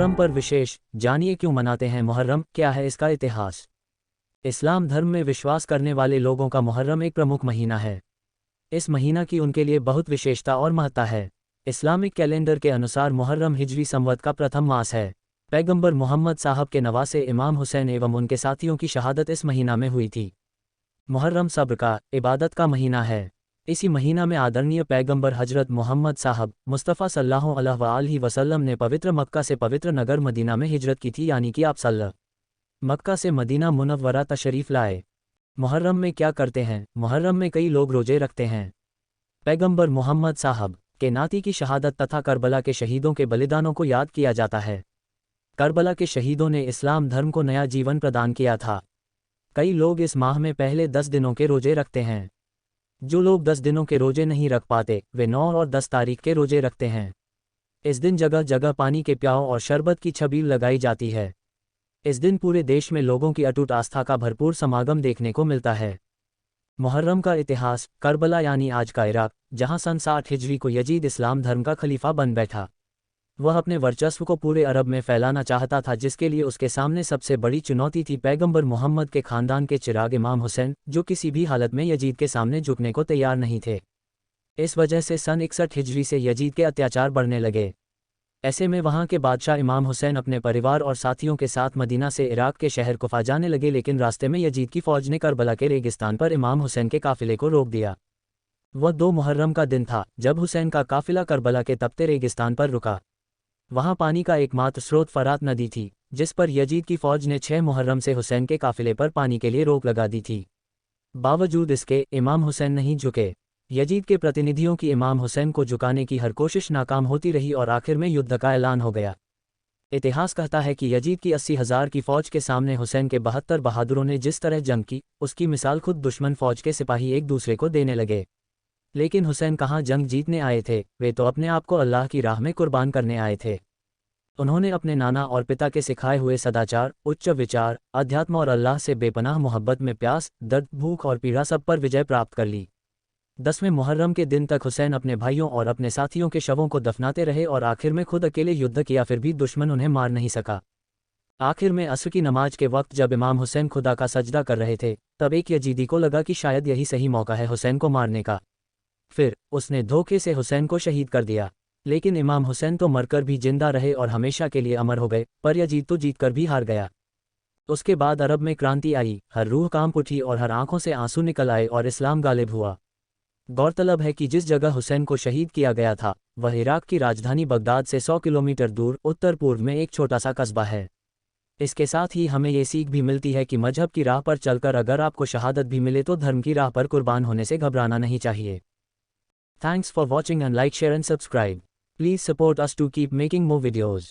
मुहर्रम पर विशेष जानिए क्यों मनाते हैं मुहर्रम, क्या है इसका इतिहास। इस्लाम धर्म में विश्वास करने वाले लोगों का मुहर्रम एक प्रमुख महीना है। इस महीना की उनके लिए बहुत विशेषता और महत्ता है। इस्लामिक कैलेंडर के अनुसार मुहर्रम हिजरी संवत का प्रथम मास है। पैगंबर मोहम्मद साहब के नवासे इमाम हुसैन एवं उनके साथियों की शहादत इस महीना में हुई थी। मुहर्रम सब्र का, इबादत का महीना है। इसी महीना में आदरणीय पैगंबर हजरत मोहम्मद साहब मुस्तफ़ा सल्लल्लाहु अलैहि वसल्लम ने पवित्र मक्का से पवित्र नगर मदीना में हिजरत की थी, यानी कि आप मक्का से मदीना मुनव्वरा तशरीफ़ लाए। मुहर्रम में क्या करते हैं। मुहर्रम में कई लोग रोजे रखते हैं। पैगंबर मोहम्मद साहब के नाती की शहादत तथा करबला के शहीदों के बलिदानों को याद किया जाता है। करबला के शहीदों ने इस्लाम धर्म को नया जीवन प्रदान किया था। कई लोग इस माह में पहले 10 दिनों के रोजे रखते हैं। जो लोग 10 दिनों के रोजे नहीं रख पाते वे 9 और 10 तारीख के रोजे रखते हैं। इस दिन जगह जगह पानी के प्याऊ और शरबत की छबील लगाई जाती है। इस दिन पूरे देश में लोगों की अटूट आस्था का भरपूर समागम देखने को मिलता है। मुहर्रम का इतिहास। करबला यानी आज का इराक, जहां सन 60 हिजरी को यजीद इस्लाम धर्म का खलीफा बन बैठा। वह अपने वर्चस्व को पूरे अरब में फैलाना चाहता था, जिसके लिए उसके सामने सबसे बड़ी चुनौती थी पैगंबर मोहम्मद के खानदान के चिराग इमाम हुसैन, जो किसी भी हालत में यजीद के सामने झुकने को तैयार नहीं थे। इस वजह से सन 61 हिजरी से यजीद के अत्याचार बढ़ने लगे। ऐसे में वहां के बादशाह इमाम हुसैन अपने परिवार और साथियों के साथ मदीना से इराक के शहर कुफा जाने लगे, लेकिन रास्ते में यजीद की फौज ने करबला के रेगिस्तान पर इमाम हुसैन के काफिले को रोक दिया। वह 2 मुहर्रम का दिन था जब हुसैन का काफिला करबला के तपते रेगिस्तान पर रुका। वहां पानी का एकमात्र स्रोत फरात नदी थी, जिस पर यजीद की फौज ने 6 मुहर्रम से हुसैन के काफिले पर पानी के लिए रोक लगा दी थी। बावजूद इसके इमाम हुसैन नहीं झुके। यजीद के प्रतिनिधियों की इमाम हुसैन को झुकाने की हर कोशिश नाकाम होती रही और आखिर में युद्ध का ऐलान हो गया। इतिहास कहता है कि यजीद की 80,000 की फौज के सामने हुसैन के 72 बहादुरों ने जिस तरह जंग की, उसकी मिसाल खुद दुश्मन फौज के सिपाही एक दूसरे को देने लगे। लेकिन हुसैन कहाँ जंग जीतने आए थे, वे तो अपने आप को अल्लाह की राह में कुर्बान करने आए थे। उन्होंने अपने नाना और पिता के सिखाए हुए सदाचार, उच्च विचार, अध्यात्म और अल्लाह से बेपनाह मोहब्बत में प्यास, दर्द, भूख और पीड़ा सब पर विजय प्राप्त कर ली। 10वें मुहर्रम के दिन तक हुसैन अपने भाइयों और अपने साथियों के शवों को दफनाते रहे और आखिर में खुद अकेले युद्ध किया, फिर भी दुश्मन उन्हें मार नहीं सका। आखिर में असर की नमाज के वक्त जब इमाम हुसैन खुदा का सजदा कर रहे थे, तब एक यजीदी को लगा कि शायद यही सही मौका है हुसैन को मारने का। फिर उसने धोखे से हुसैन को शहीद कर दिया। लेकिन इमाम हुसैन तो मरकर भी जिंदा रहे और हमेशा के लिए अमर हो गए, पर यजीद तो जीतकर भी हार गया। उसके बाद अरब में क्रांति आई, हर रूह कांप उठी और हर आंखों से आंसू निकल आए और इस्लाम गालिब हुआ। गौरतलब है कि जिस जगह हुसैन को शहीद किया गया था, वह इराक की राजधानी बगदाद से 100 किलोमीटर दूर उत्तर पूर्व में एक छोटा सा कस्बा है। इसके साथ ही हमें ये सीख भी मिलती है कि मजहब की राह पर चलकर अगर आपको शहादत भी मिले तो धर्म की राह पर कुर्बान होने से घबराना नहीं चाहिए। Thanks for watching and like, share and subscribe. Please support us to keep making more videos.